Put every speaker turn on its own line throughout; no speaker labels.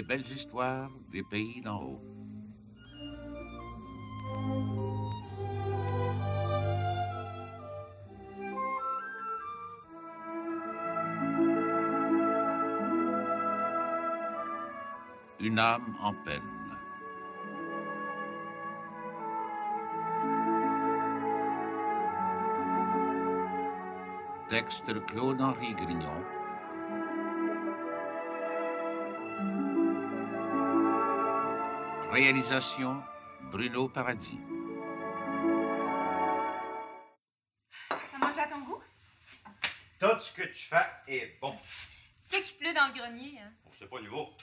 Les belles histoires des pays d'en haut. Une âme en peine. Texte de Claude-Henri Grignon. Réalisation Bruno Paradis.
T'as mangé à ton goût?
Tout ce que tu fais est bon.
Tu sais qu'il pleut dans le grenier, hein?
Bon, c'est pas nouveau.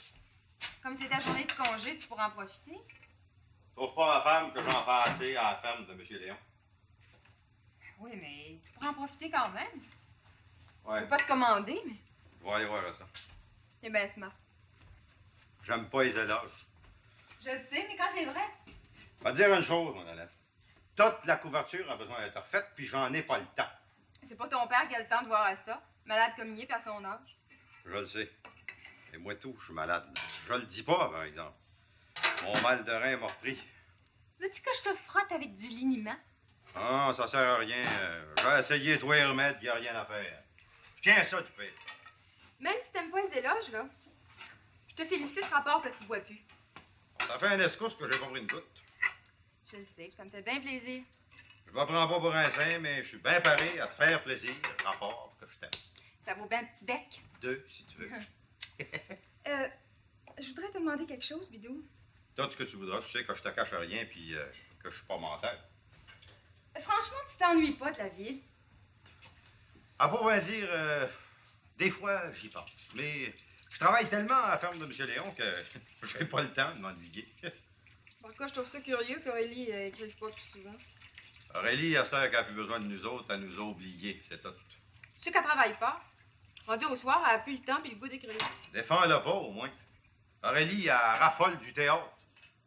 Comme c'est ta journée de congé, tu pourras en profiter.
Trouve pas ma femme que j'en fais assez à la ferme de M. Léon.
Oui, mais tu pourras en profiter quand même.
Ouais.
Je peux pas te commander, mais
On va aller voir ça.
t'es bien smart.
J'aime pas les éloges.
Je le sais, mais quand c'est vrai.
Je vais te dire une chose, mon élève. Toute la couverture a besoin d'être refaite, puis j'en ai pas le temps.
C'est pas ton père qui a le temps de voir à ça. Malade comme il est, puis à son âge.
Je le sais. Et moi tout, je suis malade. Je le dis pas, par exemple. Mon mal de rein m'a repris.
Veux-tu que je te frotte avec du liniment?
Ah, ça sert à rien. J'ai essayé tous les remèdes, il n'y a rien à faire. Je tiens à ça, tu peux.
Même si t'aimes pas les éloges, là, je te félicite rapport que tu bois plus.
Ça fait un escousse que j'ai pas pris une goutte.
Je le sais, puis ça me fait bien plaisir.
Je me prends pas pour un saint, mais je suis bien paré à te faire plaisir, rapport que je t'aime.
Ça vaut bien un petit bec.
2, si tu veux.
Je voudrais te demander quelque chose, Bidou.
Tout ce que tu voudras, tu sais que je te cache rien, puis que je suis pas menteur.
Franchement, tu t'ennuies pas de la ville?
À pour bien dire, des fois, j'y pense. Mais je travaille tellement à la ferme de M. Léon que j'ai pas le temps de m'ennuyer.
En tout cas, je trouve ça curieux qu'Aurélie écrive pas plus souvent.
Aurélie, à cette heure qu'elle a plus besoin de nous autres, elle nous a oubliés, c'est tout.
Tu sais qu'elle travaille fort. Rendu au soir, elle a plus le temps puis le goût d'écrire.
Défends-la pas, au moins. Aurélie, elle raffole du théâtre.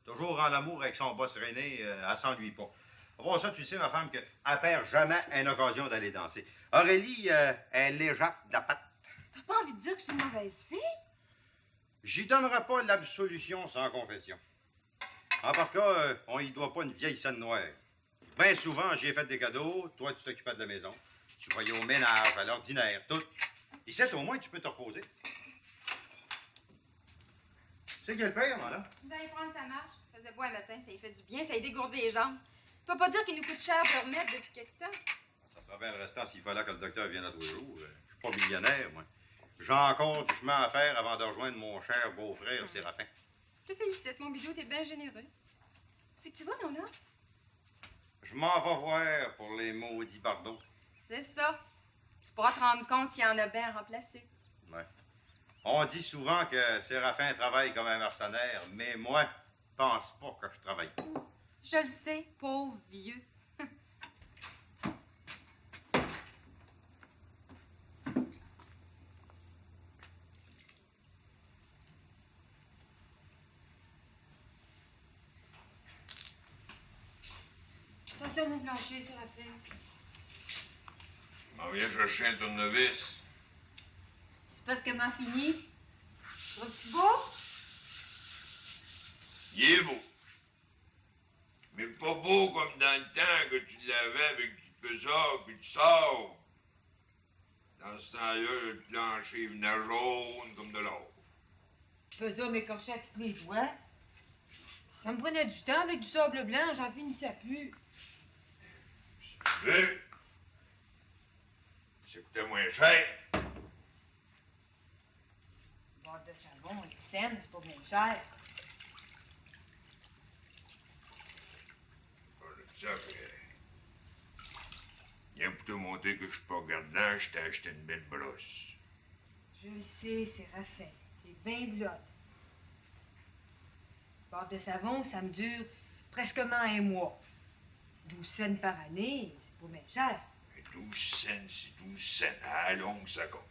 Toujours en amour avec son boss René, elle s'ennuie pas. Bon, ça, tu sais, ma femme, qu'elle perd jamais une occasion d'aller danser. Aurélie, elle l'échappe de la patte.
T'as pas envie de dire que c'est une mauvaise fille?
J'y donnerai pas l'absolution sans confession. En par cas, on y doit pas une vieille scène noire. Bien souvent, j'y ai fait des cadeaux, toi, tu t'occupais de la maison. Tu voyais au ménage, à l'ordinaire, tout. Ici, au moins, tu peux te reposer. C'est quel père, moi, là?
Vous allez prendre sa marche. Il faisait beau un matin, ça lui fait du bien, ça lui dégourdit les jambes. Tu peux pas dire qu'il nous coûte cher de le remettre depuis quelque temps.
Ça serait bien le restant s'il fallait que le docteur vienne à tous les jours. Je suis pas millionnaire, moi. J'ai encore du chemin à faire avant de rejoindre mon cher beau-frère, Séraphin.
Je te félicite, mon bidou, t'es bien généreux. C'est que tu vas, non, là?
Je m'en vais voir pour les maudits bardeaux.
C'est ça. Tu pourras te rendre compte s'il y en a bien à remplacer.
Ouais. On dit souvent que Séraphin travaille comme un mercenaire, mais moi, je pense pas que je travaille.
Je le sais, pauvre vieux. Attention, mon plancher, Séraphin.
Je m'en viens chercher un tournevis.
C'est parce qu'elle m'a fini.
Trouves-tu beau?
Il est beau. Mais pas beau comme dans le temps que tu l'avais avec du pesard puis du sort. Dans ce temps-là, le plancher venait jaune comme de l'or.
Faisais m'écorcher à tous les doigts. Ça me prenait du temps avec du sable blanc, j'en finissais plus.
Mais ça coûtait moins cher.
Boîte de savon, les scènes, c'est pas bien cher.
Ça fait... Bien pour te montrer que je suis pas regardant, je t'ai acheté une belle brosse.
Je le sais, Séraphin. T'es bien blotte. Boîte de savon, ça me dure presquement un mois. 12 cents par année, c'est pas bien cher.
Mais 12 cents, c'est 12 cents. À la longue, ça compte.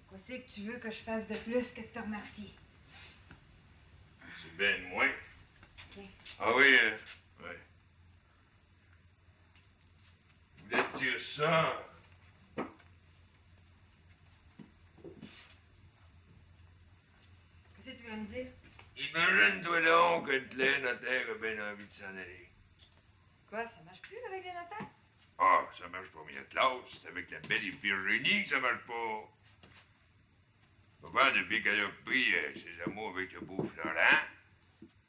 Quoi c'est que tu veux que je fasse de plus que de te remercier?
C'est bien de moins.
OK.
Ah oui, ouais. Je voulais te dire ça.
tu vas me dire?
Imagine-toi donc que le notaire a bien envie de s'en aller.
Quoi, ça marche plus avec les notaires?
Ah, ça marche pas bien de classe. C'est avec la belle Virginie que ça marche pas. Papa, depuis qu'elle a pris ses amours avec le beau Florent,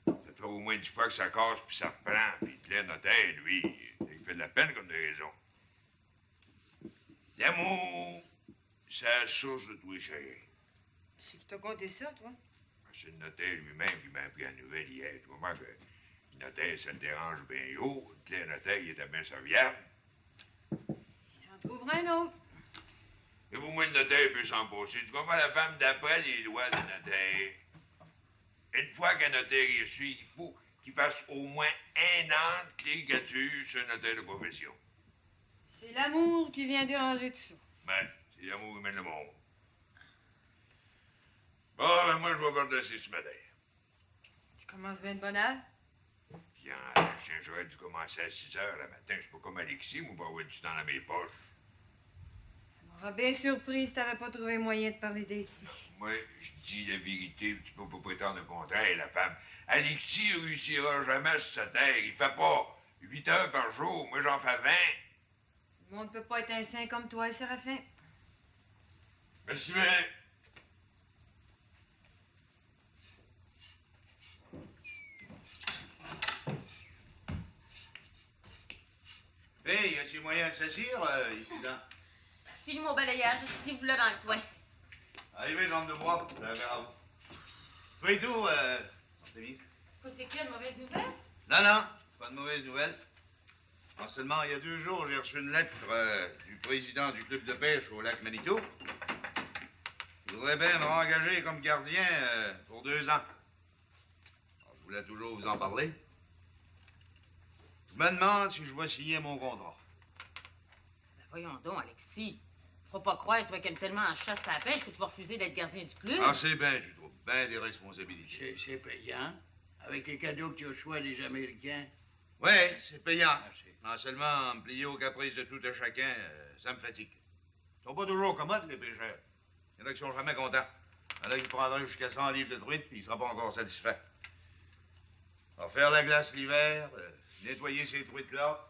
ça fait au moins 10 fois que ça casse puis ça reprend. Puis le notaire, lui, il fait de la peine comme de raison. L'amour, c'est la source de tous les chagrins.
C'est qui t'a conté ça, toi?
C'est le notaire lui-même qui m'a appris la nouvelle hier. Tu vois, que le notaire, ça le dérange bien haut. Le notaire, il était bien serviable.
Il s'en trouvera un autre.
Mais au moins, le notaire peut s'en passer. Tu comprends, la femme d'après les lois de notaire. Une fois qu'un notaire est reçu, il faut qu'il fasse au moins 1 an de cléricature sur un notaire de profession.
C'est l'amour qui vient déranger tout ça.
Ben, c'est l'amour qui mène le monde. Bon, ben, moi, je vais pardonner ce matin.
Tu commences bien de bonne heure?
Tiens, j'aurais dû commencer à 6 heures le matin. Je suis pas comme Alexis, moi, pour avoir du temps dans mes poches.
Ça m'aurait bien surpris si t'avais pas trouvé moyen de parler d'Alexis.
Moi, je dis la vérité, tu peux pas prétendre le contraire, la femme. Alexis réussira jamais sur sa terre. Il fait pas 8 heures par jour. Moi, j'en fais 20.
Le monde peut pas être un saint comme toi, Séraphin.
Merci bien.
Hey, y a-t-il moyen de s'assire, étudiant?
File-moi au balayage, si vous là dans le coin.
Arrivez, jambe de bois, je la verrai à vous. Toi et tout, Artémise?
Quoi, c'est qu'il y a de mauvaises nouvelles?
Non, pas de mauvaise nouvelle. En seulement, il y a 2 jours, j'ai reçu une lettre du président du club de pêche au lac Manitou. Il voudrait bien me rengager comme gardien pour 2 ans. Alors, je voulais toujours vous en parler. Je me demande si je vais signer mon contrat.
Ben voyons donc, Alexis. Faut pas croire, toi, qui aime tellement la chasse et la pêche, que tu vas refuser d'être gardien du club.
Ah, c'est bien, je trouve. Ben des responsabilités.
C'est payant. Avec les cadeaux que tu as choix des Américains.
Oui, c'est payant.
Merci.
Non seulement me plier aux caprices de tout un chacun, ça me fatigue. Ils sont pas toujours commodes, les pêcheurs. Il y en a qui sont jamais contents. Il y en a qui prendraient jusqu'à 100 livres de truite, puis ils ne seront pas encore satisfaits. Alors, faire la glace l'hiver, nettoyer ces truites-là,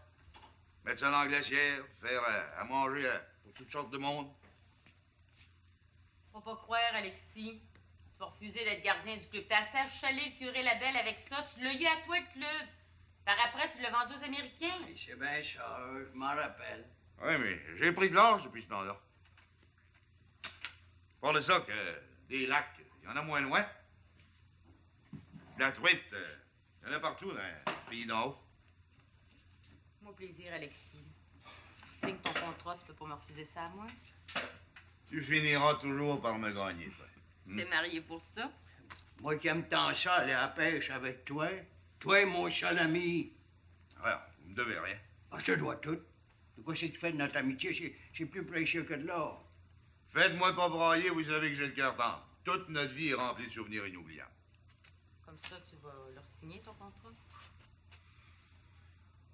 mettre ça dans la glacière, faire à manger pour toutes sortes de monde.
Faut pas croire, Alexis. Tu vas refuser d'être gardien du club. T'as assez achalé le curé Labelle avec ça. Tu l'as eu à toi, le club. Par après, tu l'as vendu aux Américains.
Et c'est bien ça, je m'en rappelle.
Oui, mais j'ai pris de l'âge depuis ce temps-là. Par de ça que des lacs, il y en a moins loin. De la truite, il y en a partout dans le pays d'en haut.
Moi, plaisir, Alexis. Signe ton contrat, tu peux pas me refuser ça à moi.
Tu finiras toujours par me gagner, toi.
T'es marié pour ça?
Moi qui aime tant ça, aller à la pêche avec toi. Toi, mon seul ami.
Alors, vous me devez rien.
Ah, je te dois tout. De quoi c'est que tu fais de notre amitié? C'est plus précieux que de l'or.
Faites-moi pas brailler, vous savez que j'ai le cœur tendre. Toute notre vie est remplie de souvenirs inoubliables.
Comme ça, tu vas leur signer ton contrat?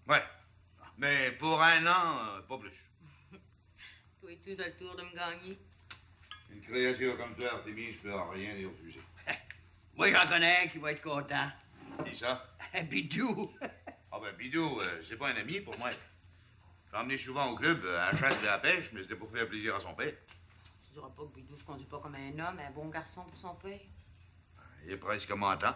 Ouais. Mais pour 1 an, pas plus.
Toi et tout, t'as le tour de me gagner.
Une créature comme toi, Artémis, je peux rien y refuser.
Moi, j'en connais un qui va être content.
Dis ça?
Bidou.
Ah ben, Bidou, c'est pas un ami pour moi. J'ai emmené souvent au club à la chasse de la pêche, mais c'était pour faire plaisir à son père.
Tu diras pas que Bidou se conduit pas comme un homme, un bon garçon pour son père.
Il est presque mentant.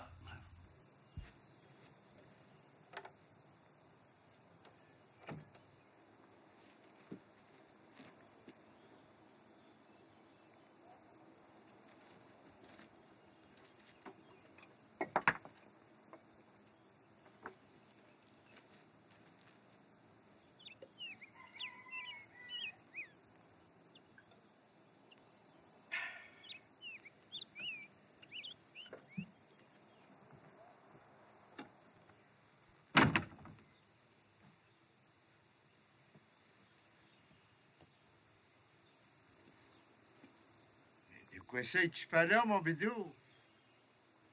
Quoi c'est que tu fais là, mon bidou?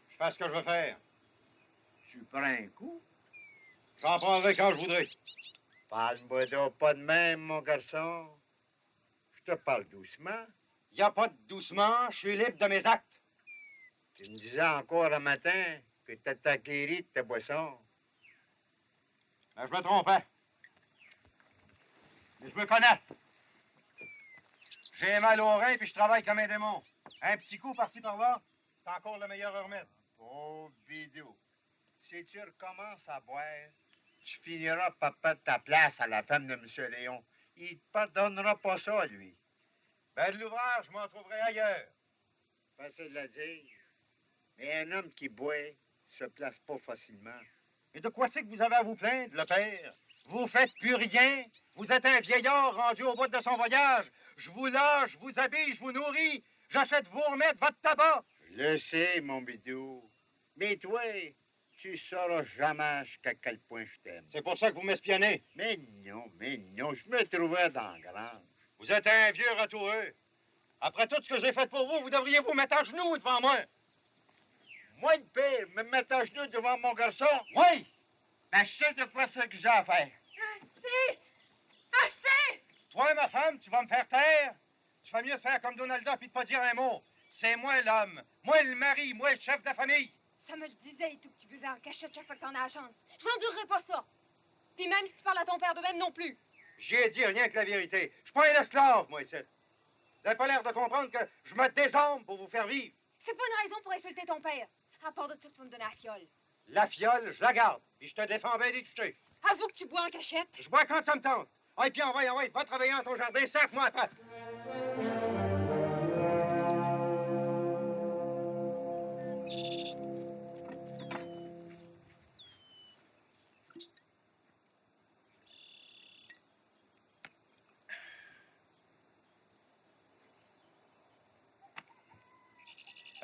Je fais ce que je veux faire.
Tu prends un coup?
J'en prendrai quand je voudrais.
Parle-moi donc pas de même, mon garçon. Je te parle doucement.
Y a pas de doucement, je suis libre de mes actes.
Tu me disais encore un matin que t'étais acquéri de ta boisson.
Ben, je me trompais. Mais je me connais. J'ai mal au rein puis je travaille comme un démon. Un petit coup par-ci par-là, c'est encore le meilleur remède.
Pauvre vidéo. Si tu recommences à boire, tu finiras par perdre ta place à la femme de M. Léon. Il te pardonnera pas ça, lui.
Ben, de l'ouvrage, je m'en trouverai ailleurs.
Facile de le dire. Mais un homme qui boit se place pas facilement.
Et de quoi c'est que vous avez à vous plaindre, le père? Vous faites plus rien. Vous êtes un vieillard rendu au bout de son voyage. Je vous loge, je vous habille, je vous nourris. J'achète vous remettre votre tabac.
Je le sais, mon bidou. Mais toi, tu sauras jamais jusqu'à quel point je t'aime.
C'est pour ça que vous m'espionnez.
Mais non, je me trouvais dans la grange.
Vous êtes un vieux ratoureux. Après tout ce que j'ai fait pour vous, vous devriez vous mettre à genoux devant moi.
Moi, le père, me mettre à genoux devant mon garçon?
Oui!
Ben, je sais de quoi c'est que j'ai à faire.
Assez! Assez!
Toi, ma femme, tu vas me faire taire? Tu fais mieux de faire comme Donalda puis de pas dire un mot. C'est moi l'homme, moi le mari, moi le chef de la famille.
Ça me le disait et tout que tu buvais en cachette chaque fois que t'en as la chance. J'endurerai pas ça. Puis même si tu parles à ton père de même non plus.
J'ai dit rien que la vérité. Je suis pas un esclave, moi, ici. Vous n'avez pas l'air de comprendre que je me désarme pour vous faire vivre.
C'est pas une raison pour insulter ton père. À part de ça, tu vas me donner la fiole.
La fiole, je la garde. Puis je te défends bien d'y toucher.
Avoue que tu bois en cachette.
Je bois quand ça me tente. Ah, et puis envoie, va travailler dans ton jardin, sac-moi après.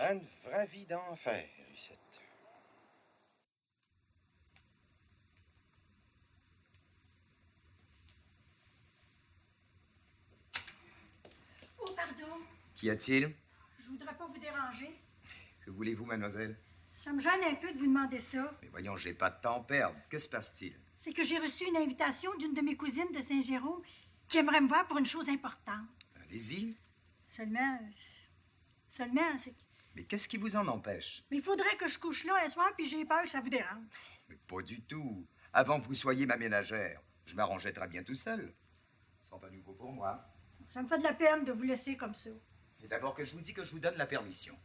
Une vraie vie d'enfer, ici.
Oh, pardon.
Qu'y a-t-il?
Je voudrais pas vous déranger.
Que voulez-vous, mademoiselle?
Ça me gêne un peu de vous demander ça.
Mais voyons, j'ai pas de temps à perdre. Que se passe-t-il?
C'est que j'ai reçu une invitation d'une de mes cousines de Saint-Jérôme qui aimerait me voir pour une chose importante.
Allez-y.
Seulement, c'est...
Mais qu'est-ce qui vous en empêche?
Mais il faudrait que je couche là un soir, puis j'ai peur que ça vous dérange.
Mais pas du tout. Avant que vous soyez ma ménagère, je m'arrangeais très bien tout seul. Ce sera pas nouveau pour moi.
Ça me fait de la peine de vous laisser comme ça.
Et d'abord que je vous dis que je vous donne la permission.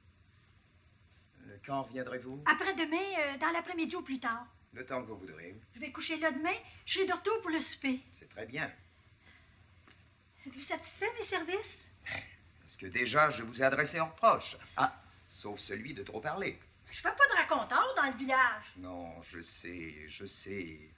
Quand reviendrez-vous?
Après-demain, dans l'après-midi ou plus tard.
Le temps que vous voudrez.
Je vais coucher là demain. Je serai de retour pour le souper.
C'est très bien.
Êtes-vous satisfait de mes services?
Parce que déjà, je vous ai adressé un reproche. Ah, sauf celui de trop parler.
Je fais pas de raconteur dans le village.
Non, je sais.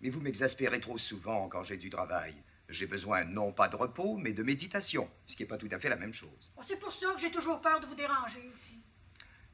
Mais vous m'exaspérez trop souvent quand j'ai du travail. J'ai besoin non pas de repos, mais de méditation, ce qui n'est pas tout à fait la même chose.
Oh, c'est pour ça que j'ai toujours peur de vous déranger aussi.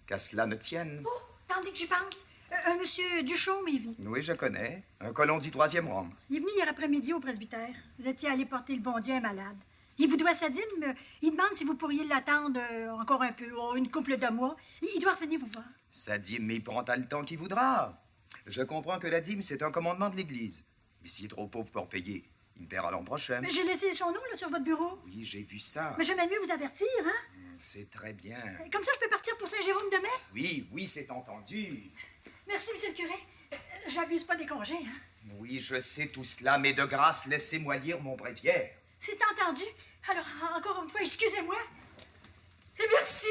Qu'à cela ne tienne.
Oh, tandis que j'y pense, un monsieur Duchaume est venu.
Oui, je connais. Un colon du 3e rang.
Il est venu hier après-midi au presbytère. Vous étiez allé porter le bon Dieu à un malade. Il vous doit sa dîme. Il demande si vous pourriez l'attendre encore un peu, une couple de mois. Il doit revenir vous voir.
Sa dîme, il prendra le temps qu'il voudra. Je comprends que la dîme, c'est un commandement de l'Église. Mais s'il est trop pauvre pour payer, il me paiera l'an prochain.
Mais j'ai laissé son nom là, sur votre bureau.
Oui, j'ai vu ça.
Mais j'aimais mieux vous avertir, hein?
C'est très bien.
Comme ça, je peux partir pour Saint-Jérôme demain?
Oui, c'est entendu.
Merci, monsieur le curé. J'abuse pas des congés, hein?
Oui, je sais tout cela, mais de grâce, laissez-moi lire mon bréviaire.
C'est entendu. Alors, encore une fois, excusez-moi. Et merci.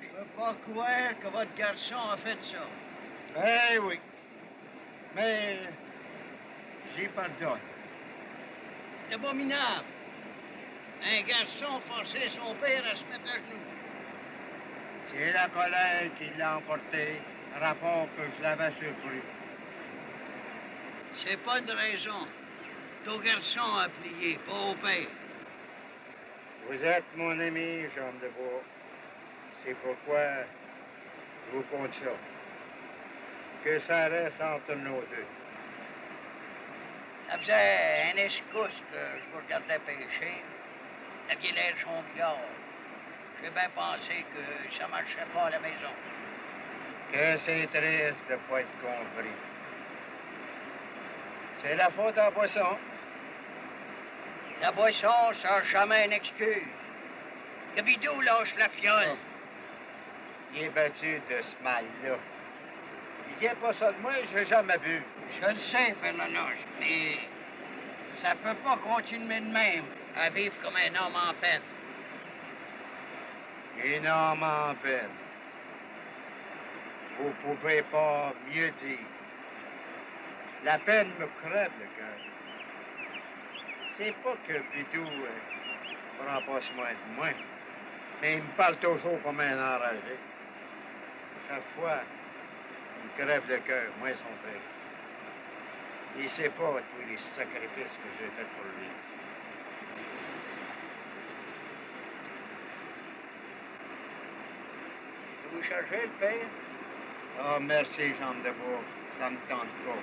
Je peux pas croire que votre garçon a fait ça.
Eh oui. Mais j'y pardonne.
C'est abominable. Un garçon forcer son père à se mettre à genoux.
C'est la colère qui l'a emporté, rapport que je l'avais surpris.
C'est pas une raison. Ton garçon a plié, pas au père.
Vous êtes mon ami, Jean de Bois. C'est pourquoi je vous compte ça. Que ça reste entre nous deux.
Ça faisait un escousse que je vous regardais pêcher. Vous aviez l'air jongleur. J'ai bien pensé que ça marcherait pas à la maison.
Que c'est triste de ne pas être compris. C'est la faute à la boisson.
La boisson, ça n'a jamais une excuse. Que Bidou lâche la fiole.
Il est battu de ce mal-là. Il vient pas ça de moi, j'ai jamais bu.
Je le sais, Père Lanoche, mais ça peut pas continuer de même, à vivre comme un homme en peine.
Énormément en peine. Vous pouvez pas mieux dire. La peine me crève le cœur. C'est pas que Bidou prend pas soin de moi, mais il me parle toujours comme un enragé. Chaque fois, il me crève le cœur, moi son père. Il sait pas tous les sacrifices que j'ai faits pour lui.
Vous cherchez le père?
Ah, merci, Jean de Bourg. Ça me tente pas.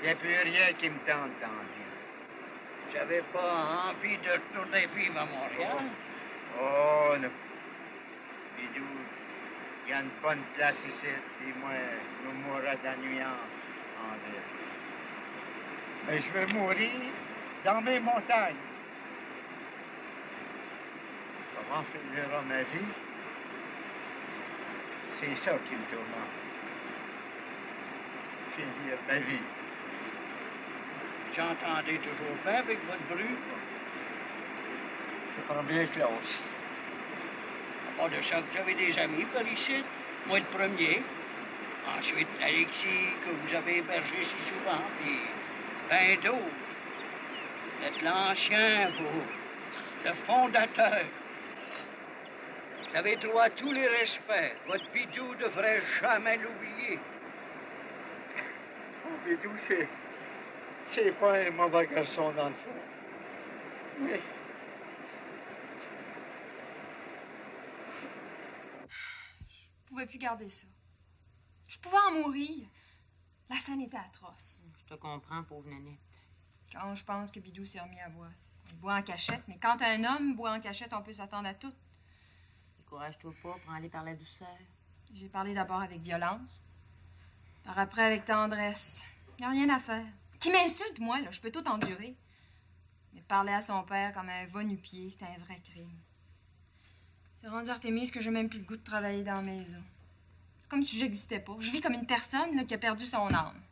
Il n'y a plus rien qui me tente dans la vie.
Vous n'avez pas envie de retourner vivre à Montréal?
Oh, non. Bidou, il y a une bonne place ici, puis moi, je me mourrai de la nuance en ville. Mais je veux mourir dans mes montagnes. Comment finira ma vie? C'est ça qui me tourmente. Finir ma vie.
J'entendais toujours bien avec votre bruit.
C'est pas bien close.
À part de ça, que vous avez des amis par ici. Moi, le premier. Ensuite, Alexis, que vous avez hébergé si souvent. Puis, ben d'autres. Vous êtes l'ancien, vous. Le fondateur. Vous avez droit à tous les respects. Votre Bidou devrait jamais l'oublier.
Oh, Bidou, c'est pas un mauvais garçon dans le fond. Mais
Je pouvais plus garder ça. Je pouvais en mourir. La scène était atroce.
Je te comprends, pauvre Nanette.
Quand je pense que Bidou s'est remis à boire. Il boit en cachette, mais quand un homme boit en cachette, on peut s'attendre à tout.
Décourage-toi pas, prends-les par la douceur.
J'ai parlé d'abord avec violence, par après avec tendresse. Il n'y a rien à faire. Qui m'insulte, moi, là, je peux tout endurer. Mais parler à son père comme un va nu-pied, c'était un vrai crime. C'est rendu Artémise que j'ai même plus le goût de travailler dans la maison. C'est comme si j'existais pas. Je vis comme une personne là, qui a perdu son âme.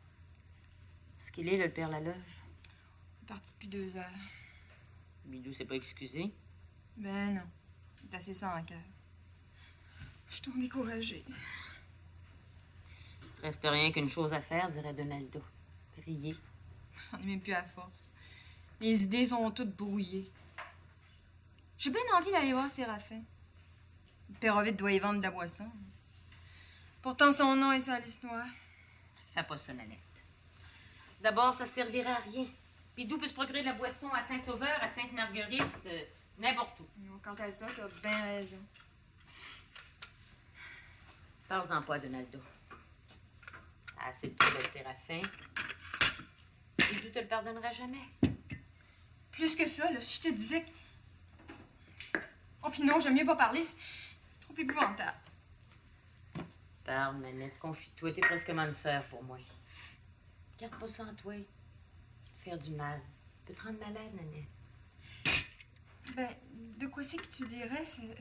Ce qu'il est, le père Laloge.
Il est parti depuis 2 heures.
Bidou s'est pas excusé.
Ben non. Il est assez sans cœur. Je suis trop découragée.
Il te reste rien qu'une chose à faire, dirait Donaldo. Prier.
J'en ai même plus à force. Mes idées sont toutes brouillées. J'ai bien envie d'aller voir Séraphin. Le Pérovite doit y vendre de la boisson. Pourtant, son nom est sur la liste noire.
Fais pas ça, Nanette. D'abord, ça servirait à rien. Bidou peut se procurer de la boisson à Saint-Sauveur, à Sainte-Marguerite, n'importe où.
Quant à ça, t'as bien raison.
Parle-en pas, Donaldo. T'as assez de tout de Séraphin. Bidou te le pardonnera jamais.
Plus que ça, là, si je te disais que... Oh, puis non, j'aime mieux pas parler. C'est trop épouvantable.
Parle, Nanette, confie-toi. T'es presque une sœur pour moi. Garde pas ça en toi. Te faire du mal. Peut te rendre malade, Nanette.
Ben, de quoi c'est que tu dirais, si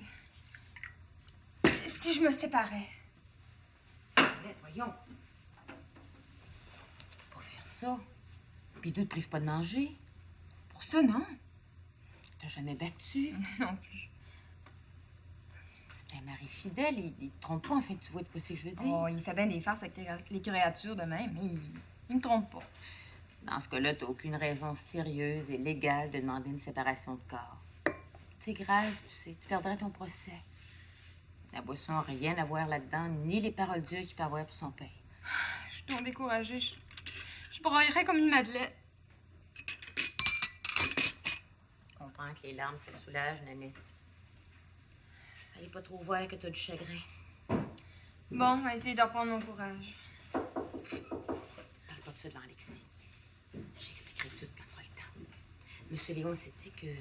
je me séparais?
Nanette, voyons. Tu peux pas faire ça. Bidou te prive pas de manger.
Pour ça, non.
T'as jamais battu.
Non plus.
C'est un mari fidèle. Il te trompe pas, en fait. Tu vois de quoi c'est que je veux dire?
Oh, il fait bien des farces avec les créatures de même, mais il me trompe pas.
Dans ce cas-là, t'as aucune raison sérieuse et légale de demander une séparation de corps. C'est grave, tu sais. Tu perdrais ton procès. La boisson n'a rien à voir là-dedans, ni les paroles dures qu'il peut avoir pour son père.
Je suis trop découragée. Je broyerais comme une madeleine.
Je comprends que les larmes, ça soulage, Nanette. Fallait pas trop voir que t'as du chagrin.
Bon, on va essayer de reprendre mon courage.
Parle pas de ça devant Alexis. J'expliquerai tout quand ce sera le temps. Monsieur Léon s'est dit que...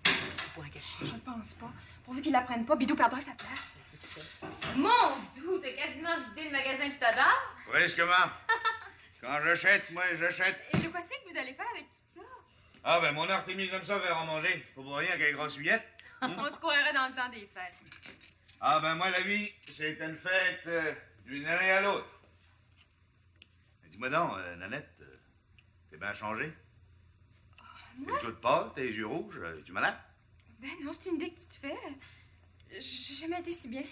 tu pourrais cacher.
Je ne pense pas. Pourvu qu'il l'apprenne pas, Bidou perdra sa place.
Mon Dieu, t'as quasiment vidé le magasin de Todor?
Presquement. Quand j'achète, moi, j'achète.
Et de quoi c'est que vous allez faire avec tout ça?
Ah, ben, mon Artémise aime ça faire en manger. Pas pour rien qu'elle est grosse huillette.
On se croirait dans le temps des fêtes.
Ah, ben, moi, la vie, c'est une fête d'une année à l'autre. Mais dis-moi donc, Nanette, t'es bien changée?
Moi?
T'es toute pâle, t'as les yeux rouges, es-tu malade?
Ben non, c'est une idée que tu te fais. J'ai jamais été si bien.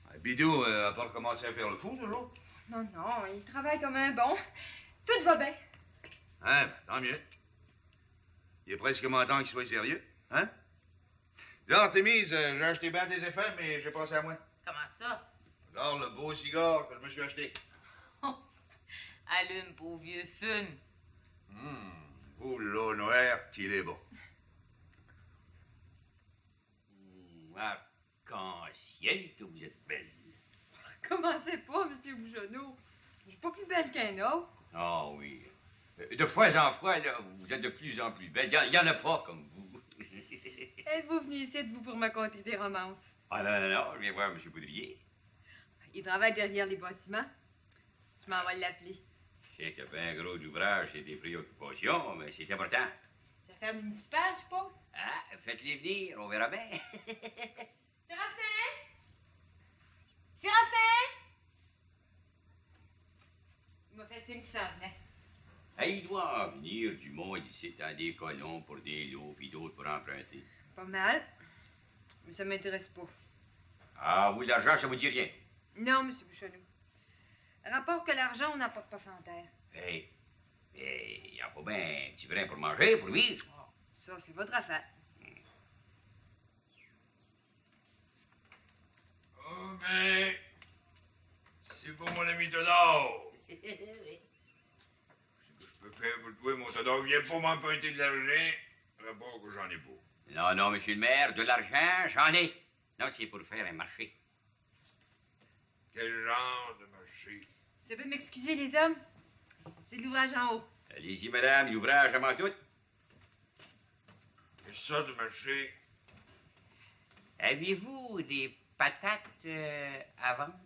Ah, Bidou a pas recommencé à faire le fou, toujours?
Non, non, il travaille comme un bon. Tout va bien.
Hein, ben, tant mieux. Il est presque temps qu'il soit sérieux, hein? Dis, Artémise, j'ai acheté bien des effets, mais j'ai pensé à moi.
Comment ça?
Regarde le beau cigare que je me suis acheté.
Allume, beau vieux, fume.
Oh là, noir, qu'il est bon.
Arc-en-ciel que vous êtes belle.
Commencez pas, Monsieur Bouchonneau. Je suis pas plus belle qu'un autre.
Ah oui. De fois en fois, là, vous êtes de plus en plus belle. Il y en a pas comme vous.
Êtes-vous venu ici, vous, pour me conter des romances?
Ah non, je viens voir M. Poudrier.
Il travaille derrière les bâtiments. Je m'en vais l'appeler.
Je sais qu'il a fait un gros ouvrage et des préoccupations, mais c'est important.
C'est affaire municipale, je suppose?
Ah, faites-les venir, on verra bien.
Séraphin? Séraphin? Il m'a fait signe qu'il s'en venait.
Ah, il doit en venir du monde ici, dans des colons pour des lots, puis d'autres pour emprunter.
Pas mal. Mais ça m'intéresse pas.
Ah, vous, l'argent, ça vous dit rien?
Non, Monsieur Bouchonneau. Rapport que l'argent, on n'apporte pas sans terre.
Hey, il en faut bien un petit brin pour manger, pour vivre.
Ça, c'est votre affaire.
Oh, mais... c'est pour mon ami Todor. Ce que je peux faire pour toi, mon Todor, viens pas m'emprunter de l'argent, rapport que j'en ai pas.
Non, monsieur le maire, de l'argent, j'en ai. Non, c'est pour faire un marché.
Quel genre de marché?
Vous pouvez m'excuser, les hommes? J'ai de l'ouvrage en haut.
Allez-y, madame, l'ouvrage avant tout.
Quelle sorte de marché?
Avez-vous des patates à vendre?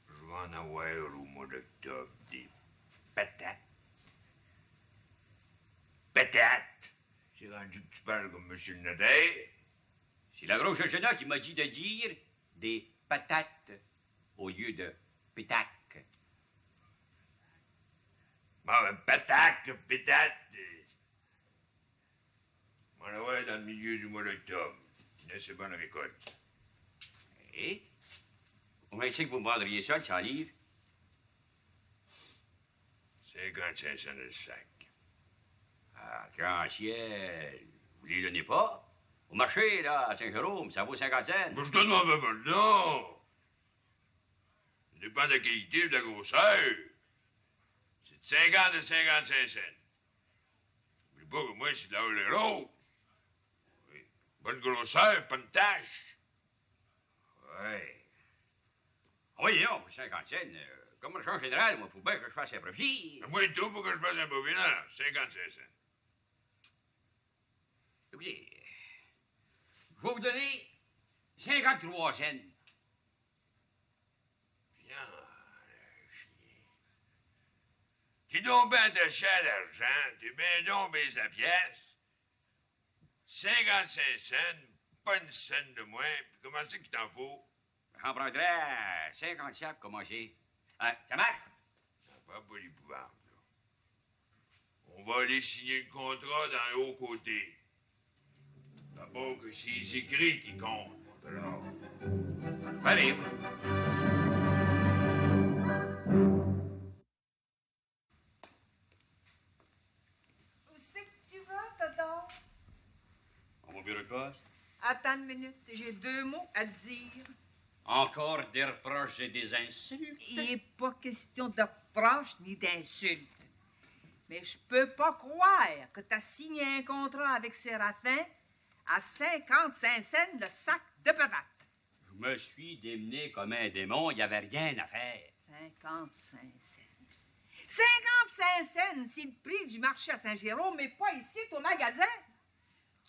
Je vais en avoir au mois d'octobre des patates. Patates? C'est rendu que tu parles comme monsieur le notaire?
C'est la grosse jeune qui m'a dit de dire des patates au lieu de pétac.
Bon, ben, patates, pétates. On va en avoir dans le milieu du mois d'octobre. Une assez bonne récolte.
Et? On va essayer que vous me vendriez ça, le 100 livres.
55 cents le sac.
Ah, grand ciel. Vous les donnez pas? Au marché, là, à Saint-Jérôme, ça vaut 50 cents.
Mais je te demande pas, non! Ça dépend de la qualité et de la grosseur. C'est de 50 à 55 cents. N'oublie pas que moi, c'est de la Holy Rose. Oui. Bonne grosseur, pas de tache.
Ouais. Oui, non, pour 50 cents, comme marchand général, moi, il faut bien que je fasse un profit.
Moi et tout, pour que je fasse un profit, non, 55 cents.
Écoutez, je vais vous donner 53 cents.
Bien, le chien. T'es donc bien attaché à l'argent, t'es bien donc baisé la pièce. 55 cents, pas une scène de moins, puis comment c'est qu'il t'en faut?
J'en prendrais 57 pour commencer. Ça marche?
Ça va pas l'épouvante, là. On va aller signer le contrat dans le haut côté. D'abord que c'est les écrits qui comptent, mon Todor.
Allez.
Où c'est que tu vas, Todor?
À mon bureau de poste.
Attends une minute, j'ai 2 mots à te dire.
Encore des reproches et des insultes?
Il n'est pas question de reproches ni d'insultes. Mais je peux pas croire que tu as signé un contrat avec Séraphin à 55 cents le sac de patates.
Je me suis démené comme un démon, il n'y avait rien à faire.
55 cents. 55 cents, c'est le prix du marché à Saint-Jérôme, mais pas ici, au magasin.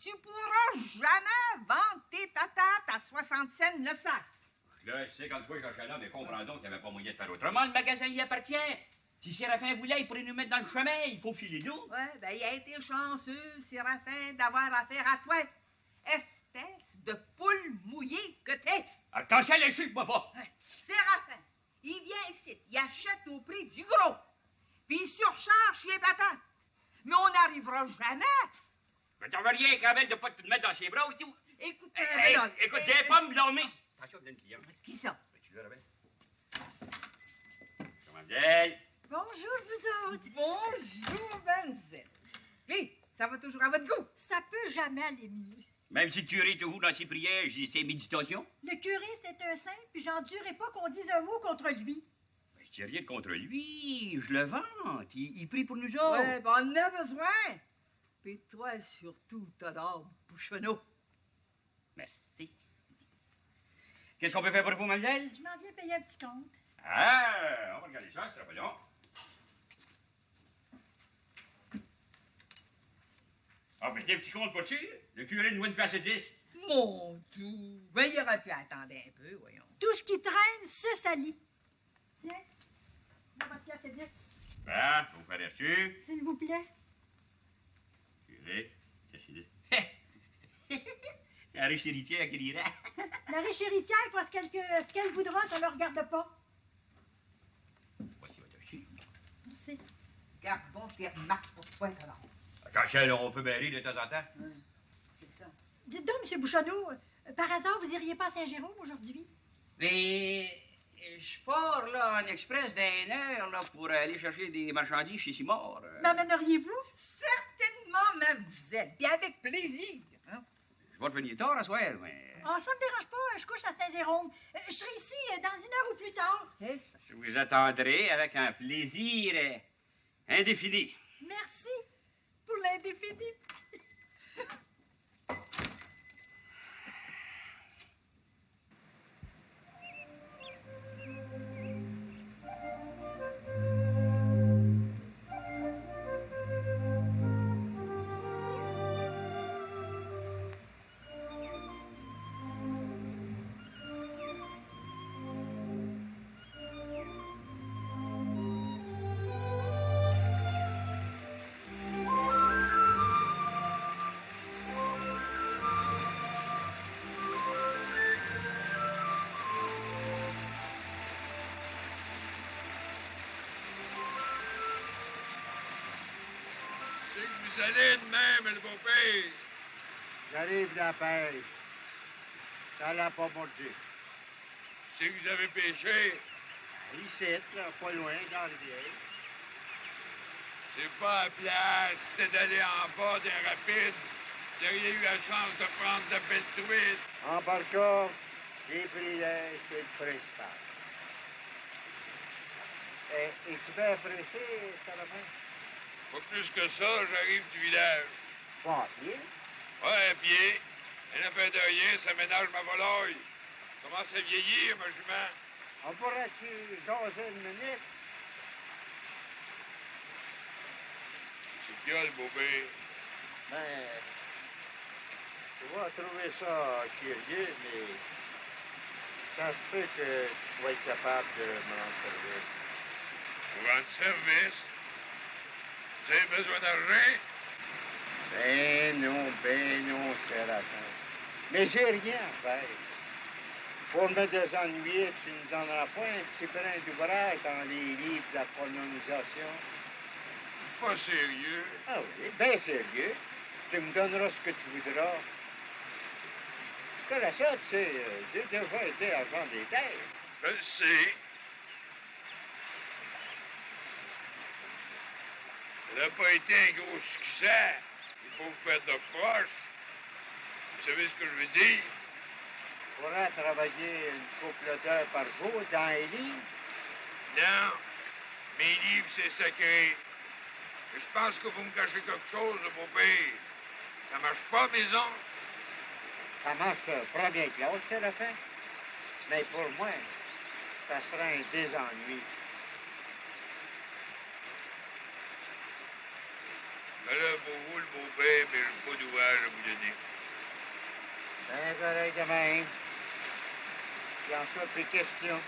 Tu pourras jamais vendre tes patates à 60 cents le sac.
Là, 50 fois que j'achète là, mais comprends donc qu'il n'y avait pas moyen de faire autrement. Le magasin y appartient. Si Séraphin voulait, il pourrait nous mettre dans le chemin. Il faut filer d'eau.
Ouais, ben, il a été chanceux, Séraphin, d'avoir affaire à toi. Espèce de poule mouillée que t'es.
Attention, insulte-moi pas.
Séraphin, il vient ici, il achète au prix du gros, puis il surcharge les patates. Mais on n'arrivera jamais.
Mais t'en veux rien, Camel, de pas te mettre dans ses bras ou tout?
Écoute,
écoute, des pommes blâmées. Attention, donne une cliente.
Qui ça?
Tu le rappelles? Mademoiselle.
Bonjour, vous autres.
Bonjour, mademoiselle. Puis, ça va toujours à votre goût?
Ça peut jamais aller mieux.
Même si le curé te roule dans ses prières, je dis ses méditations.
Le curé, c'est un saint, puis j'endurerai pas qu'on dise un mot contre lui.
Ben, je dis rien contre lui, je le vante. Il prie pour nous autres.
Ouais, ben on en a besoin. Puis toi, surtout, Théodore Bouchonneau.
Merci. Qu'est-ce qu'on peut faire pour vous, mademoiselle?
Je m'en viens payer un petit compte.
Ah, on va regarder ça, c'est pas long. Ah, ben c'est un petit compte pas sûr. Le curé nous une place et 10.
Mon Dieu. Ben, il aurait pu attendre un peu, voyons.
Tout ce qui traîne se salit. Tiens, votre pièce est 10.
Ah, vous faire reçu.
S'il vous plaît.
Curé, ça c'est 10. C'est la riche héritière qui rira.
La riche héritière fera ce qu'elle voudra, ça ne le regarde pas.
Voici votre reçu.
Merci.
Gardons tes remarques pour toi, Théodore.
Attention, on peut berrer de temps en temps.
Dites donc, M. Bouchonneau, par hasard, vous iriez pas à Saint-Jérôme aujourd'hui?
Mais je pars là en express d'une heure là, pour aller chercher des marchandises chez Simard.
M'amèneriez-vous?
Certainement, mademoiselle. Puis avec plaisir. Hein?
Je vais revenir tard à soir, mais
Ah, ça me dérange pas, je couche à Saint-Jérôme. Je serai ici dans 1 heure ou plus tard.
je vous attendrai avec un plaisir indéfini.
Merci pour l'indéfini.
C'est que vous allez de même, le beau-père.
J'arrive de la pêche. Ça l'a pas mordu.
C'est que vous avez pêché.
Ici, là, pas loin, dans le vieil.
C'est pas à place, c'était d'aller en bas d'un rapide. Vous auriez eu la chance de prendre de belles truites.
En par cas, j'ai pris l'air, c'est le principal. Et tu vas apprécier, Salomon?
Pas plus que ça, j'arrive du village.
Pas à pied?
Ouais, à pied. Une affaire de rien, ça ménage ma volaille. Commence à vieillir, ma jument.
On pourrait-tu jaser une minute?
C'est qu'il y a, le beau-père.
Ben, tu vas trouver ça curieux, mais ça se peut que tu vas être capable de me rendre service.
Pour rendre service? Vous avez besoin d'argent?
Ben non, Séraphin. Mais j'ai rien à faire. Pour me désennuyer, tu ne donneras pas un petit brin d'ouvrage dans les livres de la colonisation?
Pas sérieux.
Ah oui, bien sérieux. Tu me donneras ce que tu voudras. C'est ça, tu sais, j'ai déjà été à vendre des terres.
Je le sais. Ça n'a pas été un gros succès. Il faut vous faire de proche. Vous savez ce que je veux dire?
Tu pourrais travailler une couple d'heures par jour dans les livres?
Non. Mes livres, c'est sacré. Mais je pense que vous me cachez quelque chose, mon père. Ça marche pas, maison?
Ça marche pas bien que l'autre, Séraphin. Mais pour moi, ça sera un désennui.
Mais là, pour vous, le beau-père, mais j'ai pas d'ouvrage à vous donner.
Ben, pareil de même. qu'il en soit plus question.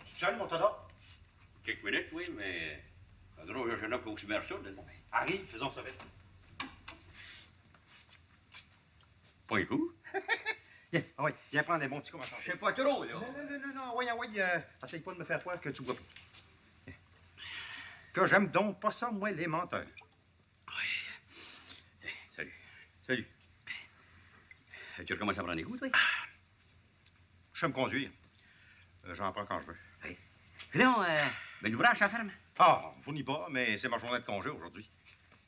Tu seul, mon tonneau?
Quelques minutes, oui, mais... Un drôle de jeune homme faut aussi bien ça, là.
Arrive, faisons ça vite.
Pas un coup?
Viens, ah ouais, viens prendre des bons petits coups, ma
Je sais pas trop, là.
Non, oui, essaye pas de me faire croire que tu vois pas. Viens. Que j'aime donc pas ça, moi, les menteurs.
Salut.
Salut.
Tu recommences à prendre des coups, toi?
Je sais me conduire. J'en prends quand je veux.
Oui. Non, ben l'ouvrage, ça ferme.
Ah, vous n'y pas, mais c'est ma journée de congé aujourd'hui.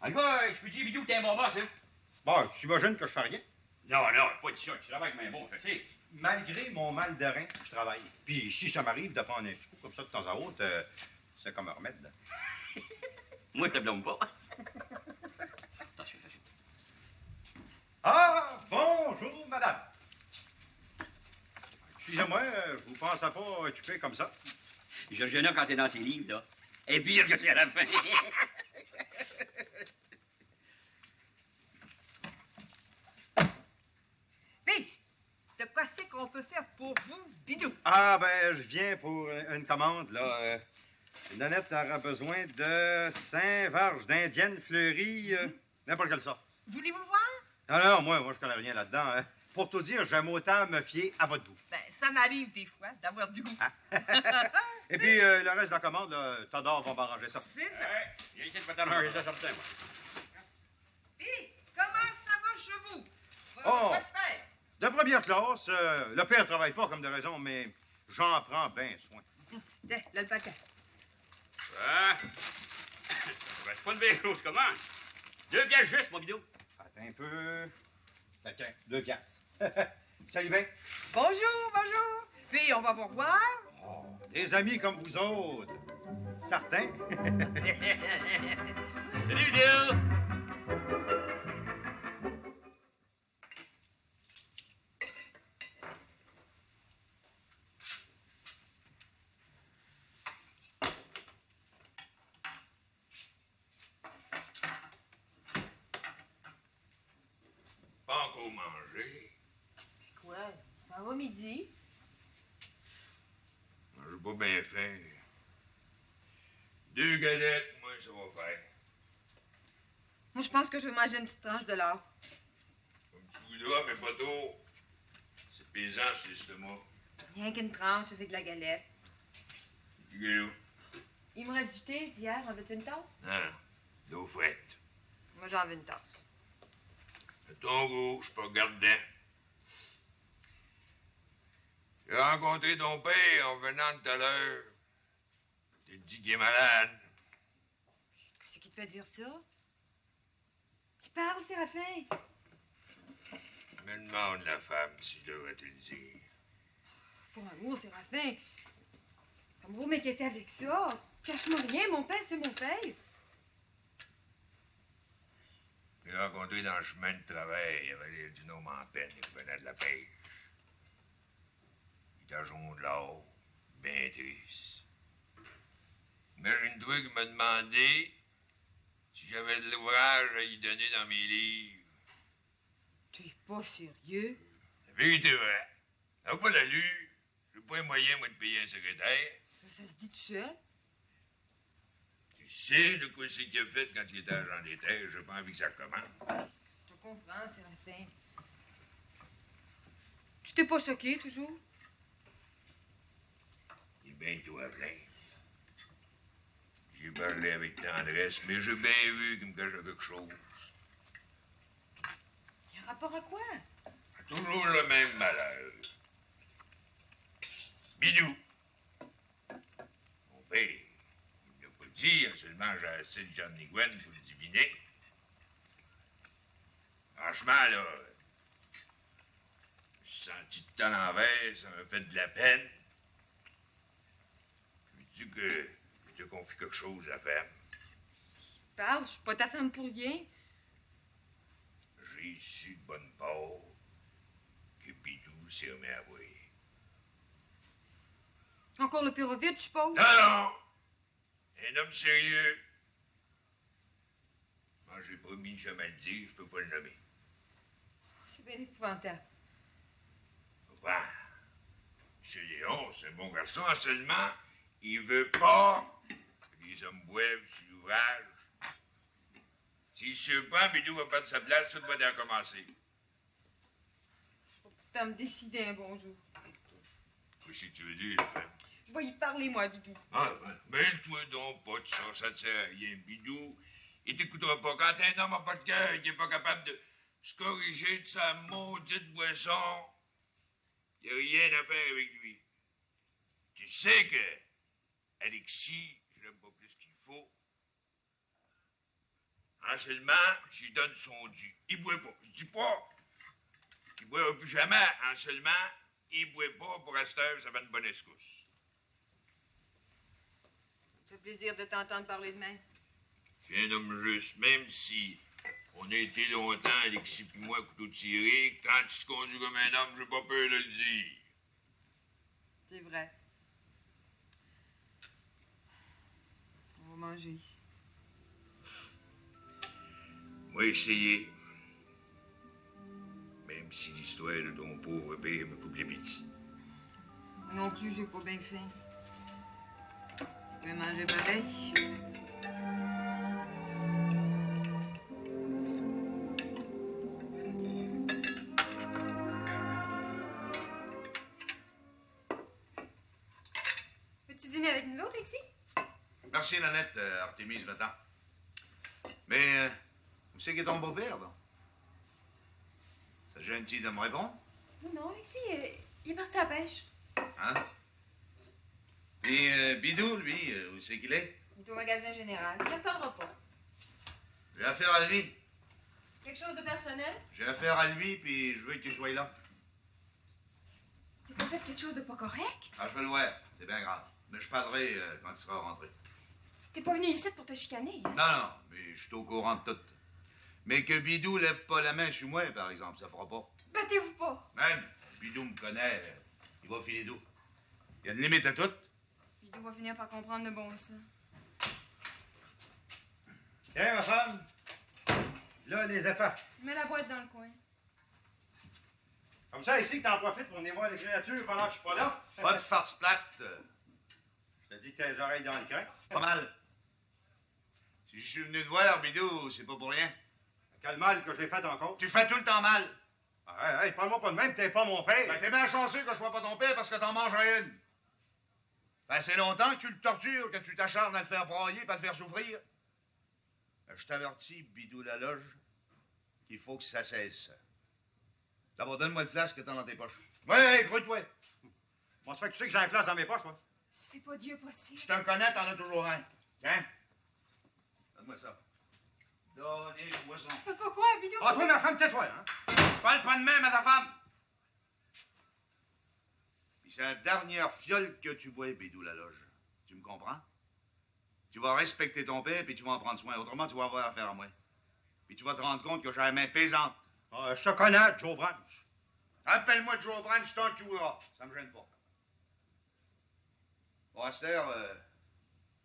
En tout cas, je peux dire, Bidou, que t'es un bon boss, hein?
Bon, tu t'imagines que je fais rien?
Non, pas de ça. Tu travailles avec mes bons, je sais.
Malgré mon mal de rein, je travaille. Puis si ça m'arrive de prendre un petit coup comme ça de temps à autre, c'est comme un remède. Là.
Moi, je te blâme pas. Attention.
Ah, bonjour, madame. Excusez-moi, je vous pensais pas occupé comme ça.
Georgiana, quand t'es dans ses livres, là, est pire que t'es à la fin.
Puis, de quoi c'est qu'on peut faire pour vous, Bidou?
Ah, ben, je viens pour une commande, là. Nanette aura besoin de 5 varges d'indienne fleurie, n'importe quelle sorte.
Voulez-vous voir?
Non, moi, je connais rien là-dedans. Hein. Pour tout dire, j'aime autant me fier à votre goût.
Ben, ça m'arrive des fois d'avoir du goût.
Et puis, le reste de la commande, là, Todor va m'arranger ça.
C'est ça.
Viens ici, je vais t'arranger ça, certain, moi.
Puis, comment ça va chez vous?
Oh!
Votre père?
De première classe, le père travaille pas comme de raison, mais j'en prends bien soin.
Tiens, là, le paquet.
Ah! Ben, c'est pas une belle chose, comment? 2 pièces juste, mon bidou.
Attends un peu. Tiens, 2 piastres. Salut bien.
Bonjour. Puis, on va vous revoir.
Des amis comme vous autres. Certains.
Salut, bidou! Pas encore mangé.
Quoi? Ça va midi?
J'ai pas bien faim. 2 galettes, moi, ça va faire.
Moi, je pense que je vais manger une petite tranche de l'or.
Comme tu voudras, mais pas trop. C'est pesant, c'est l'estomac.
Rien qu'une tranche avec de la galette.
Du galop.
Il me reste du thé d'hier. En veux-tu une tasse?
Non, l'eau frette.
Moi, j'en veux une tasse.
À ton goût, je suis pas gardant. J'ai rencontré ton père en venant de tout à l'heure. T'es dit qu'il est malade.
Qu'est-ce qui te fait dire ça? Qui parle, Séraphin?
Me demande la femme si je devrais te le dire.
Pour amour, Séraphin. Pas moi m'inquiéter avec ça. Cache-moi rien, mon père, c'est mon père.
J'ai rencontré dans le chemin de travail, il y avait l'air d'un homme en peine, il venait de la pêche. Il était jaune de l'or, bien triste. Imagine-toi qu'il m'a demandé si j'avais de l'ouvrage à lui donner dans mes livres.
T'es pas sérieux?
La vérité est vraie. N'a pas l'allure. J'ai pas les moyens, moi, de payer un secrétaire.
Ça se dit tout seul?
Tu sais de quoi c'est qu'il a fait quand il était agent des terres, j'ai pas envie que ça commence.
Je te comprends, Séraphin. Tu t'es pas choqué, toujours?
Il est bien tout à plein. J'ai parlé avec tendresse, mais j'ai bien vu qu'il me cachait quelque chose.
Il y a un rapport à quoi?
Toujours le même malheur. Bidou. Mon père, il ne l'a pas dit, seulement j'ai assez de John Niguen pour le deviner. Franchement, là, je me suis senti de temps l'envers, ça m'a fait de la peine. Je dis que je te confie quelque chose à faire.
Parle, je suis pas ta femme pour rien.
J'ai su de bonne part
que Bidou s'est remis à boire.
Encore le pyrovite, je suppose?
Non! Un homme sérieux. Moi, j'ai promis de jamais le dire, je peux pas le nommer.
C'est bien épouvantable.
Ben, c'est Léon, c'est un bon garçon, seulement, il veut pas que les hommes boivent sur l'ouvrage. S'il se prend, Bidou va perdre sa place, tout va recommencer.
Faut pourtant me décider un bon jour.
Qu'est-ce que tu veux dire, la femme?
Je vais y parler, moi, Bidou.
Ah, ben, mêle-toi donc pas de ça te sert à rien, Bidou. Il t'écoutera pas. Quand un homme n'a pas de cœur et qu'il n'est pas capable de se corriger de sa maudite boisson, il n'y a rien à faire avec lui. Tu sais que Alexis, je l'aime pas plus qu'il faut. En seulement, j'y donne son dû. Il boit pas. Je dis pas qu'il boira plus jamais. En seulement, il boit pas pour rester, ça fait une bonne escousse.
Ça fait plaisir de t'entendre parler de même.
J'ai un homme juste, même si on a été longtemps, Alexis puis moi, couteau tiré, quand tu te conduis comme un homme, j'ai pas peur de le dire.
C'est vrai. On va manger.
Moi, essayer. Même si l'histoire de ton pauvre père me coupe les pitiés.
Moi non plus, j'ai pas bien faim. Je vais manger pareil.
Veux-tu dîner avec nous autres, Alexis?
Merci, Nanette, Artémise, maintenant. Mais, où c'est qu'est ton beau-père, donc? Ça te gêne-t-il de me répondre?
Non, non, Alexis, il est parti à la pêche.
Hein? Et Bidou, lui, où c'est qu'il est?
Il est au magasin général. Il ne reparlera pas.
J'ai affaire à lui.
Quelque chose de personnel?
J'ai affaire à lui, puis je veux qu'il soit là.
Il a pas fait quelque chose de pas correct?
Ah, je vais le voir. C'est bien grave. Mais je parlerai quand il sera rentré.
T'es pas venu ici pour te chicaner, hein?
Non, non, mais je suis au courant de tout. Mais que Bidou lève pas la main sur moi, par exemple, ça fera pas.
Battez-vous pas.
Même, Bidou me connaît, il va filer d'où. Il y a une limite à tout.
Bidou va finir par comprendre le bon sens.
Tiens, ma femme. Là, les affaires.
Mets la boîte dans le coin.
Comme ça, ici, que t'en profites pour venir voir les créatures pendant que je suis pas là.
Pas de farce plate.
Je te dis que t'as les oreilles dans le crin.
Pas mal. Si je suis venu te voir, Bidou, c'est pas pour rien.
Quel mal que j'ai fait encore.
Tu fais tout le temps mal.
Ah, hey, parle-moi pas de même, t'es pas mon père.
Ben, t'es bien chanceux que je sois pas ton père parce que t'en mangerais une. Ça fait assez longtemps que tu le tortures, que tu t'acharnes à le faire broyer et à le faire souffrir. Ben, je t'avertis, Bidou la loge, qu'il faut que ça cesse. D'abord, donne-moi le flasque que t'as dans tes poches. Ouais, grouille-toi.
Bon, ça fait que tu sais que j'ai un flasque dans mes poches, toi.
C'est pas Dieu possible.
Je te connais, t'en as toujours un. Tiens. Donne-moi ça. Donnez-moi ça.
Je peux pas croire, Bidou.
Ah, toi, ma femme, tais-toi, hein.
Parle pas de même à ta femme. Puis c'est la dernière fiole que tu bois, Bidou la loge. Tu me comprends? Tu vas respecter ton père, puis tu vas en prendre soin. Autrement, tu vas avoir affaire à moi. Puis tu vas te rendre compte que j'ai la main pesante.
Ah, je te connais, Joe Branch.
Appelle-moi Joe Branch, je t'en tuerai. Ça me gêne pas. Bon, à cette heure,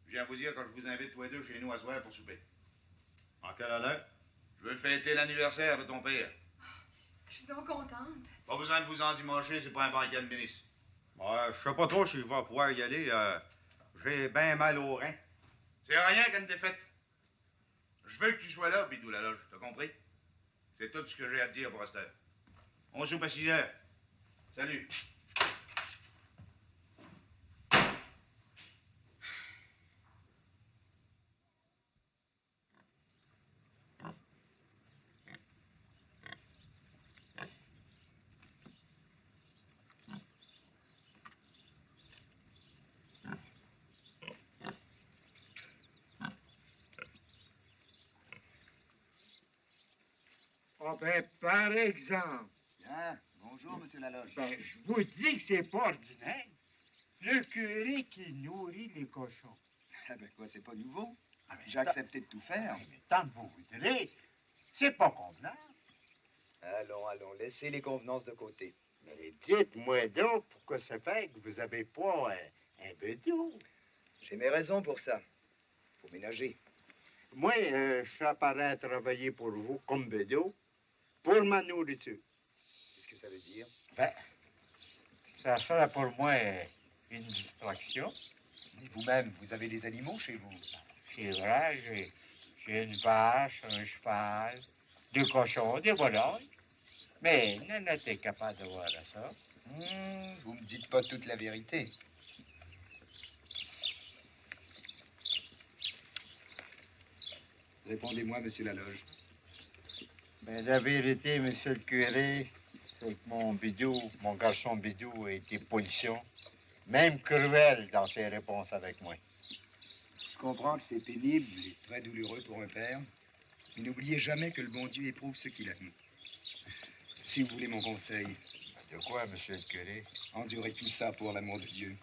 je viens vous dire que je vous invite tous les deux chez nous à soir pour souper.
En quel honneur?
Je veux fêter l'anniversaire de ton père.
Je suis donc contente.
Pas besoin de vous endimancher, c'est pas un banquet de ministre.
Ouais, je sais pas trop si je vais pouvoir y aller. J'ai bien mal au rein.
C'est rien qu'une défaite. Je veux que tu sois là, Bidou la loge, t'as compris? C'est tout ce que j'ai à te dire pour cette heure. On soupe à 6 heures. Salut.
Ah ben, par exemple,
Bien. Bonjour, monsieur Laloge.
ben, je vous dis que c'est pas ordinaire. Le curé qui nourrit les cochons.
Ah ben quoi, c'est pas nouveau.
Ah, mais
J'ai accepté de tout faire.
Mais tant que vous voudrez, c'est pas convenable.
Allons, allons, laissez les convenances de côté.
Mais dites-moi donc pourquoi ça fait que vous avez pas un bédou.
J'ai mes raisons pour ça. Faut ménager.
Moi, je suis appareil à travailler pour vous comme bédou pour ma nourriture.
Qu'est-ce que ça veut dire?
Ben, ça sera pour moi une distraction.
Mais vous-même, vous avez des animaux chez vous?
C'est vrai, j'ai une vache, un cheval, 2 cochons, des volailles. Mais Nana, t'es capable de voir ça.
Vous me dites pas toute la vérité. Répondez-moi, monsieur Laloge.
Mais la vérité, monsieur le curé, c'est que mon garçon Bidou a été pollution, même cruel dans ses réponses avec moi.
Je comprends que c'est pénible et très douloureux pour un père, mais n'oubliez jamais que le bon Dieu éprouve ceux qu'il aime. Si vous voulez mon conseil.
De quoi, monsieur le curé?
Endurez tout ça pour l'amour de Dieu.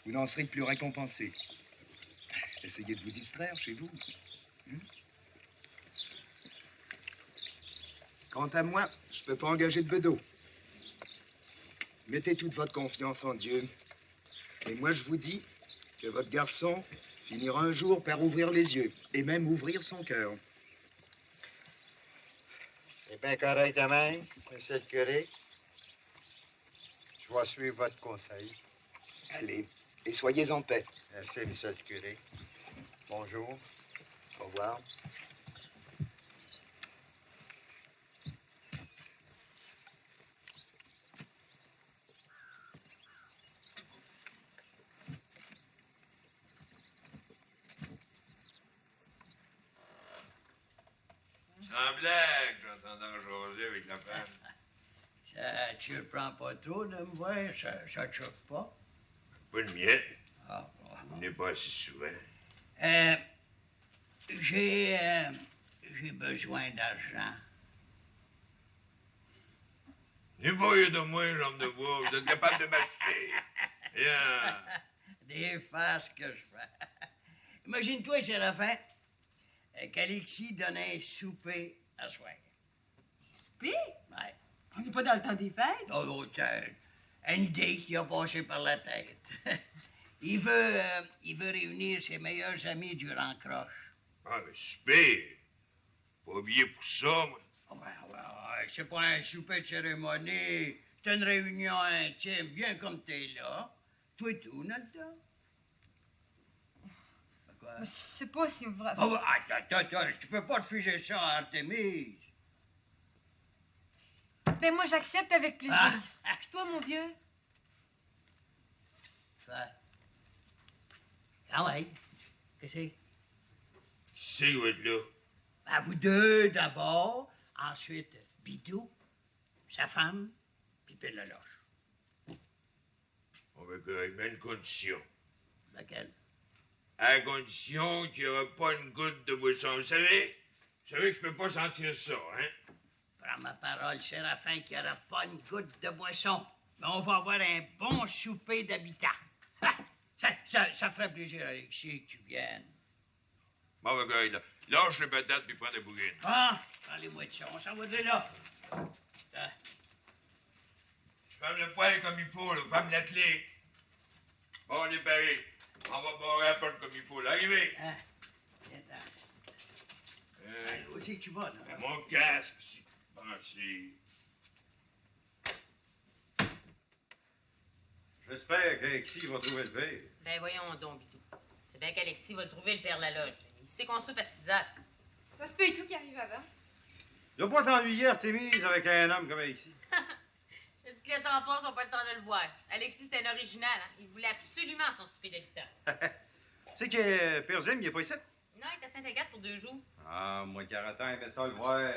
Vous n'en serez plus récompensé. Essayez de vous distraire chez vous. Quant à moi, je peux pas engager de bedeau. Mettez toute votre confiance en Dieu. Et moi, je vous dis que votre garçon finira un jour par ouvrir les yeux et même ouvrir son cœur.
C'est bien correct de même, monsieur le curé. Je vais suivre votre conseil.
Allez, et soyez en paix.
Merci, monsieur le curé. Bonjour. Au revoir.
Sans blague, j'entendais jaser avec la femme.
Ça te surprend pas trop de me voir? Ça te choque pas?
Pas de miette.
Ah,
On n'est pas si souvent.
J'ai besoin d'argent.
N'ai pas eu de moi, jambe de bois. Vous êtes capable de m'acheter. Yeah.
Des farces que je fais. Imagine-toi, Séraphin, qu'Alexis donnait un souper à soir.
Un souper?
Ouais.
On n'est pas dans le temps des fêtes.
Oh, tiens, une idée qui a passé par la tête. Il veut réunir ses meilleurs amis du Rancroche.
Ah, mais super. Pas oublié pour ça, moi.
Ouais, c'est pas un souper de cérémonie. C'est une réunion intime, bien comme t'es là. Toi et tout, Nalda. Quoi?
Je sais pas si vous...
Oh, attends, tu peux pas refuser ça à Artémise.
Ben moi, j'accepte avec plaisir. Puis toi, mon vieux?
Ah ouais? Qu'est-ce que c'est?
C'est où être là?
À vous deux, d'abord. Ensuite, Bidou, sa femme, puis Père Laloche.
On va correct, mais une condition.
Laquelle?
À la condition qu'il n'y aura pas une goutte de boisson. Vous savez que je peux pas sentir ça, hein?
Prends ma parole, Séraphin, qu'il n'y aura pas une goutte de boisson. Mais on va avoir un bon souper d'habitants. Ça ferait plaisir à Alexis que tu viennes.
Bon, ben, gars, là, lâche les patates puis prends des bourrines.
Ah, prends-les-moi de ça, on s'en va de là.
Je ferme le poêle comme il faut, là. Ferme l'atelier. Bon, on est paré. On va barrer la porte comme il faut, là. Arrivez.
Où c'est que tu vas, là?
Mon casque, si tu pensais.
J'espère qu'Alexis va trouver le père.
Ben voyons donc, Bidou. C'est bien qu'Alexis va le trouver, le père Laloge. Il sait qu'on soupe à 6 heures.
Ça se peut et tout qui arrive avant.
Tu dois pas t'ennuyer, Artémise, avec un homme comme Alexis.
J'ai dit que les tampons n'ont pas le temps de le voir. Alexis, c'était un original. Hein? Il voulait absolument son souper d'habitant.
Tu sais que Père Zim, il est pas ici?
Non, il est à Saint-Agathe pour 2 jours.
Ah, moi, Caratin, il fait ça le voir.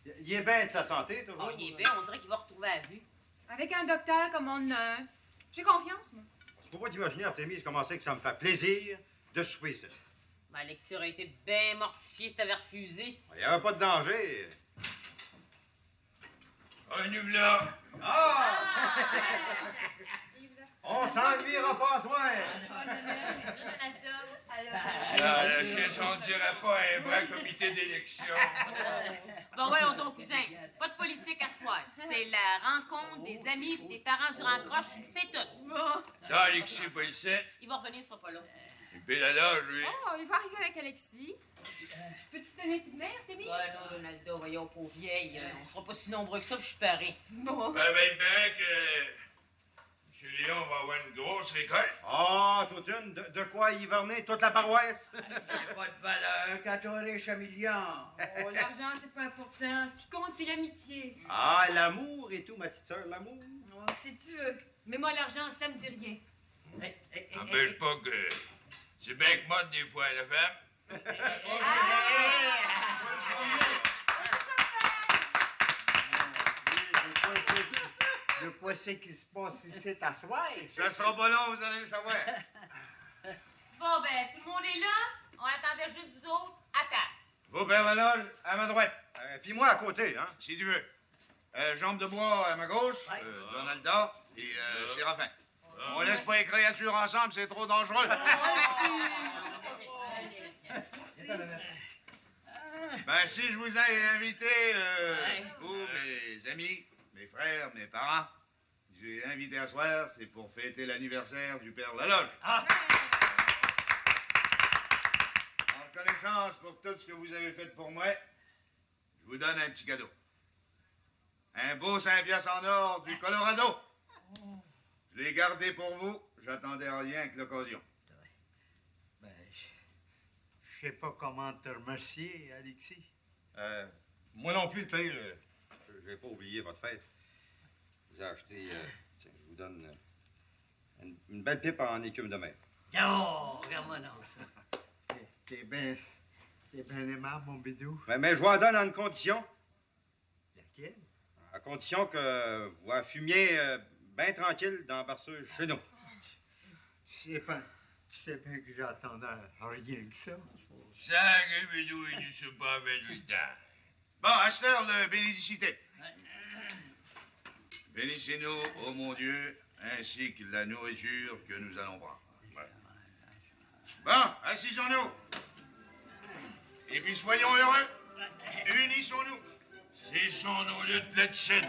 Il est bien de sa santé, toujours.
Oh, il est bien, on dirait qu'il va retrouver la vue.
Avec un docteur comme on en a un. J'ai confiance, moi.
Tu peux pas t'imaginer, Artémise, comment c'est que ça me fait plaisir de souper, ça.
Ben, Alexis aurait été bien mortifié si t'avais refusé.
Il n'y avait pas de danger.
Un nous là.
Ah! On s'ennuiera pas à soir.
La chiesse, on dirait pas un vrai comité d'élection.
Bon, ouais, ton cousin. Pas de politique à soir. C'est la rencontre des amis et des parents du Rancroche, c'est tout.
Non, Alexis, pas ici.
Il va revenir, ce sera pas long.
Et puis la loge, lui.
Oh, il va arriver avec Alexis.
Peux-tu donner de mère, Témi?
Ouais, non, Donaldo, voyons, pauvre vieille. On sera pas si nombreux que ça, puis je suis paré.
Bon.
Ben, il paraît que M. Léon va avoir une grosse récolte.
Ah, toute une? De quoi hiverner toute la paroisse?
C'est pas de valeur quand on est riche à millions.
Oh, l'argent, c'est pas important. Ce qui compte, c'est l'amitié.
Ah, l'amour et tout, ma petite sœur, l'amour.
Oh, si tu veux. Mais moi, l'argent, ça me dit rien.
N'empêche pas que c'est bien que mode des fois, la femme.
De quoi c'est qui se passe ici à soir?
Ça sera pas long, vous allez le savoir.
Bon, ben, tout le monde est là. On attendait juste vous autres à table.
Vous, Père Manoge, à ma droite.
Puis moi à côté, hein?
Si tu veux. Jambe de bois à ma gauche, Donalda et Séraphin. On laisse pas les créatures ensemble, c'est trop dangereux. Ben, si je vous ai invité, vous, mes amis, mes frères, mes parents, j'ai invité à soir, c'est pour fêter l'anniversaire du Père Laloge. En reconnaissance pour tout ce que vous avez fait pour moi, je vous donne un petit cadeau. Un beau 5 piastres en or du Colorado. Je l'ai gardé pour vous, j'attendais rien que l'occasion.
Ben, je sais pas comment te remercier, Alexis.
Moi non plus, le pire. Je vais pas oublier votre fête. Je vous ai acheté... tiens, je vous donne une belle pipe en écume de mer.
Oh, regarde-moi non, ça.
T'es bien aimable, mon bidou.
Mais je vous en donne en une condition.
Laquelle?
À condition que vous la fumiez bien tranquille dans la berceuse chez nous.
Tu sais bien que j'attendais rien que ça.
Sacré bidou, il ne se pas 28 ans.
Bon, à cette heure, le bénédicité. Bénissez-nous, ô mon Dieu, ainsi que la nourriture que nous allons prendre. Bon, assisons-nous. Et puis soyons heureux. Unissons-nous.
C'est son nom de dessus.